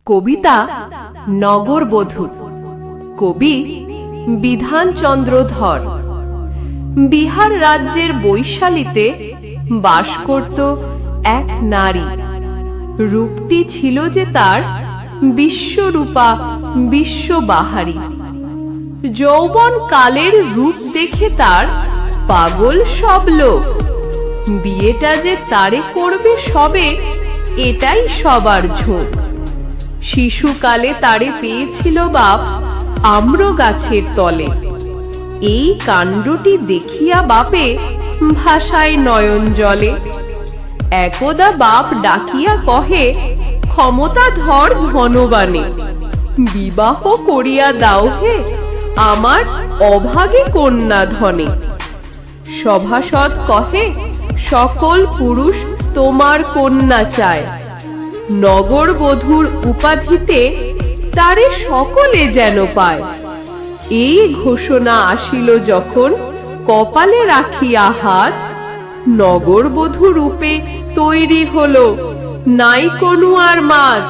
কবিতা নগরবধূ। কবি বিধানচন্দ্র ধর। বিহার রাজ্যের বৈশালীতে বাস করত এক নারী। রূপটি ছিল যে তার বিশ্বরূপা, বিশ্ববাহারী। যৌবন কালের রূপ দেখে তার পাগল সব লোক। বিয়েটা যে তারে করবে সবে, এটাই সবার ঝোঁক। শিশুকালে তারে পেয়েছিল বাপ আম্র গাছের তলে। এই কাণ্ডটি দেখিয়া বাপে ভাষায় নয়ন জলে। একদা বাপ ডাকিয়া কহে, ক্ষমতা ধর ধনবানে, বিবাহ করিয়া দাও হে আমার অভাগে কন্যা ধনে। সভাসদ কহে, সকল পুরুষ তোমার কন্যা চায়, নগরবধূর উপাধিতে তারে সকলে যেন পায়। এই ঘোষণা আসিল যখন কপালে রাখিয়া হাত, নগরবধূ রূপে তৈরি হলো নাই কোনো আর মাত।